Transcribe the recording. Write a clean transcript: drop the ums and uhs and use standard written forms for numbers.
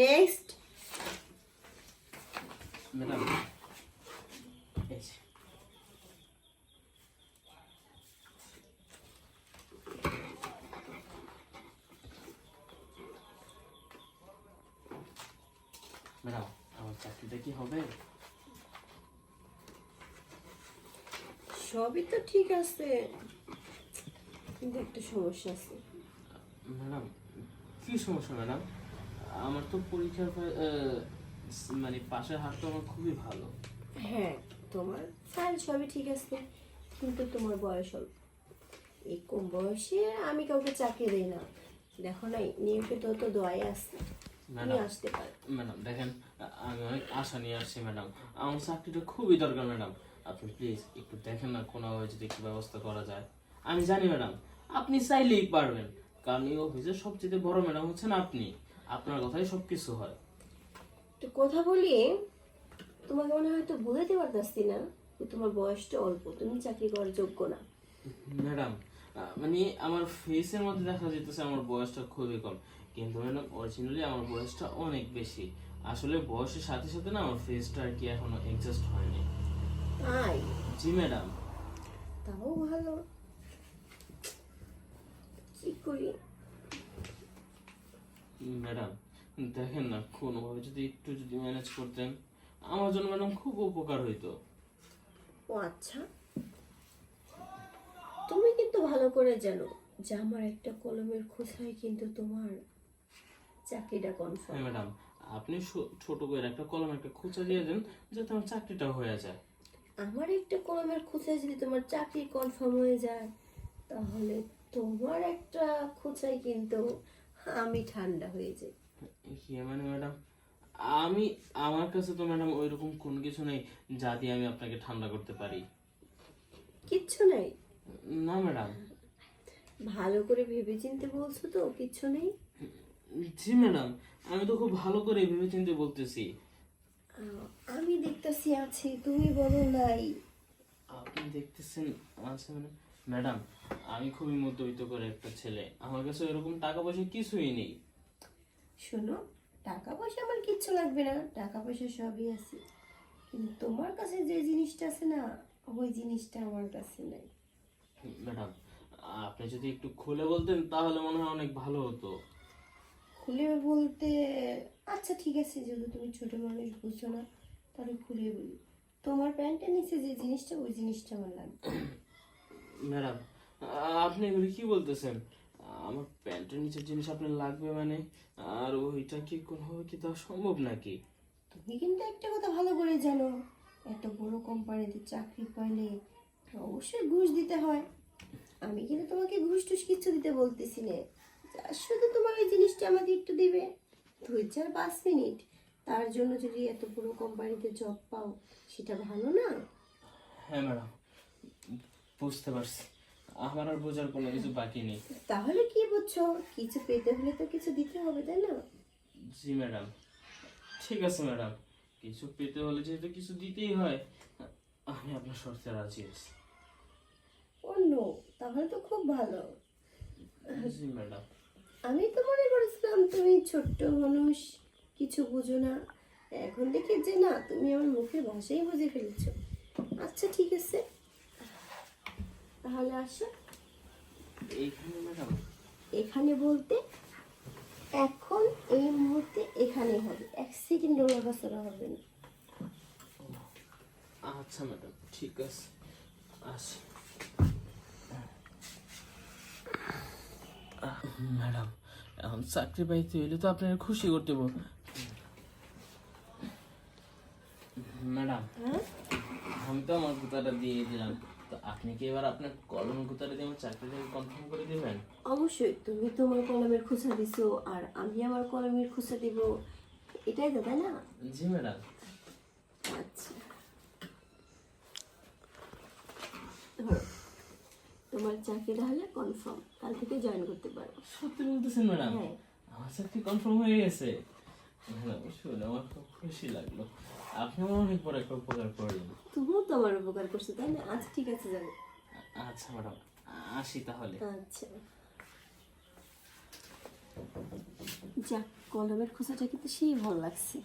Next. Madam madam আমার চাকরিটা কি হবে? সবই তো ঠিক আছে, কিন্তু একটা সমস্যা আছে। ম্যাডাম কি সমস্যা ম্যাডাম? আমার তো পরীক্ষার মানে পাশের হাতটা আমার খুবই ভালো। হ্যাঁ, তোমার ফাইল সবই ঠিক আছে, কিন্তু তোমার বয়স অল্প। এই কম বয়সে আমি কাউকে চাকরি দিই না। দেখো নাই, নিয়োগে তো দোয়াই আছে, তুমি আসতে পারো। ম্যাডাম দেখেন, আমি অনেক আশা নিয়ে আসছি ম্যাডাম, আমার চাকরিটা খুবই দরকার ম্যাডাম। আপনি প্লিজ একটু দেখেন না কোনোভাবে যদি একটু ব্যবস্থা করা যায়। আমি জানি ম্যাডাম আপনি চাইলেই পারবেন, কারণ এই অফিসের সবচেয়ে বড় ম্যাডাম হচ্ছেন আপনি, আপনার কথাই সবকিছু হয়। তো কথা বলি, তোমাকে মনে হয়তো বোঝাতে পারতাছি না যে তোমার বয়সটা অল্প, তুমি চাকরি করার যোগ্য না। ম্যাডাম মানে আমার ফেসের মধ্যে দেখা যেতেছে আমার বয়সটা খুবই কম, কিন্তু ম্যাডাম অরিজিনালি আমার বয়সটা অনেক বেশি। আসলে বয়সের সাথে সাথে না আমার ফেসটা আর কি এখনো এডজাস্ট হয়নি। তাই? জি ম্যাডাম। তাও ভালো, কি করি? ম্যাডাম দেখেন না কোনোভাবে যদি একটু যদি ম্যানেজ করতেন আমার জন্য ম্যাডাম খুব উপকার হইতো। ও আচ্ছা, তুমি কিন্তু ভালো করে জানো যে আমার একটা কলমের খোঁচায় কিন্তু তোমার চাকরিটা হ্যাঁ কনফার্ম। ম্যাডাম, আপনি ছোট করে একটা কলম একটা খোঁচা দিয়ে দেন যাতে আমার চাকরিটা হয়ে যায়। আমার একটা কলমের খোঁচায় যদি তোমার চাকরি কনফার্ম হয়ে যায়, তাহলে তোমার একটা খোঁচায় কিন্তু আমি ঠান্ডা হয়ে যাই। ইয়ে মানে ম্যাডাম আমি আমার কাছে তো ম্যাডাম ওইরকম কোনো কিছু নেই যা দিয়ে আমি আপনাকে ঠান্ডা করতে পারি। কিচ্ছু নাই? না ম্যাডাম। ভালো করে ভেবেচিন্তে বলছো তো কিচ্ছু নেই? জি ম্যাডাম, আমি তো খুব ভালো করে ভেবেচিন্তে বলতেছি। আমি দেখতেছি আছি, তুমি বলো নাই। আপনি দেখতেছেন আচ্ছা মানে ম্যাডাম আমি খুবই মধ্যবিত্ত করে একটা ছেলে, আমার কাছে এরকম টাকা পয়সা কিছুই নেই। শোনো, টাকা পয়সা আমার কিচ্ছু লাগবে না, টাকা পয়সা সবই আছে, কিন্তু তোমার কাছে যে জিনিসটা আছে না, ওই জিনিসটা আমার কাছে নাই। ম্যাডাম আপনি যদি একটু খুলে বলতেন তাহলে মনে হয় অনেক ভালো হতো। খুলে বলতে, আচ্ছা ঠিক আছে, যেহেতু তুমি ছোট মানুষ বুঝছো না, তাহলে খুলে বলি। তোমার প্যান্টের নিচে যে জিনিসটা, ওই জিনিসটা আমার লাগবে। ম্যাডাম আপনি এগুলি কি বলতেছেন? আমার প্যান্টের নিচের জিনিস আপনার লাগবে মানে? আর ওইটা কি কোনোভাবে কি দেওয়া সম্ভব নাকি? তুমি কিন্তু একটা কথা ভালো করে জানো, এত বড় কোম্পানিতে চাকরি পাইলে অবশ্যই ঘুষ দিতে হয়। আমি কিন্তু তোমাকে ঘুষ টুস কিচ্ছু দিতে বলতেছি না, শুধু তোমার ওই জিনিসটা আমাকে একটু দিবে, 2-4-5 মিনিট। তার জন্য যদি এত বড় কোম্পানিতে জব পাও, সেটা ভালো না? হ্যাঁ ম্যাডাম, বুঝতে পারছি, আমার আর বোঝার কোনো কিছু বাকি নেই। তাহলে কি বুঝছো, কিছু পেতে হলে তো কিছু দিতে হবে, তাই না? জি ম্যাডাম, ঠিক আছে ম্যাডাম, কিছু পেতে হলে যেহেতু কিছু দিতেই হয়, আমি আপনার শর্তে রাজি আছি। অন্য, তাহলে তো খুব ভালো। জি ম্যাডাম। আমি তো মনে করেছিলাম তুমি ছোট্ট মানুষ, কিছু বুঝো না, এখন দেখি যে না, তুমি আমার মুখের ভাষাই বুঝে ফেলেছো। আচ্ছা ঠিক আছে, তাহলে আসো। এইখানে ম্যাডাম? এখানে বলতে এখন এই মুহূর্তে এখানে হবে, 1 সেকেন্ড নড়াচড়া হবে না। আচ্ছা ম্যাডাম ঠিক আছে, আসি। ম্যাডাম এখন চাকরি পাইতে হইলে তো আপনার খুশি করতে হবে। ম্যাডাম হ্যাঁ, আমি তো আমার গুতাটা দিয়ে দিলাম, তো আপনি কি এবার আপনার কলমের গুতাটা দিয়ে আমার চাকরিটাকে কনফার্ম করে দিবেন? অবশ্যই। তুমি তোমার কলমের খোঁচা দিছো, আর আমি আমার কলমের খোঁচা দিব, এটাই তো, তাই না? জি ম্যাডাম। আচ্ছা, ধরো, তোমার চাকরিটা হলে কনফার্ম, কাল থেকে জয়েন করতে পারো। সত্যি বলতেছেন ম্যাডাম? হ্যাঁ। আমার চাকরি কনফার্ম হয়ে গেছে ম্যাডাম, শুনে আমার খুব খুশি লাগলো, আপনি আমার অনেক বড় একটা উপকার করলেন। তুমিও তো আমার উপকার করছো, তাই না? আচ্ছা ঠিক আছে, যাবো। আচ্ছা ম্যাডাম, আসি তাহলে। আচ্ছা, যাক, কলমের খোসাটা কিন্তু সেই ভালো লাগছে।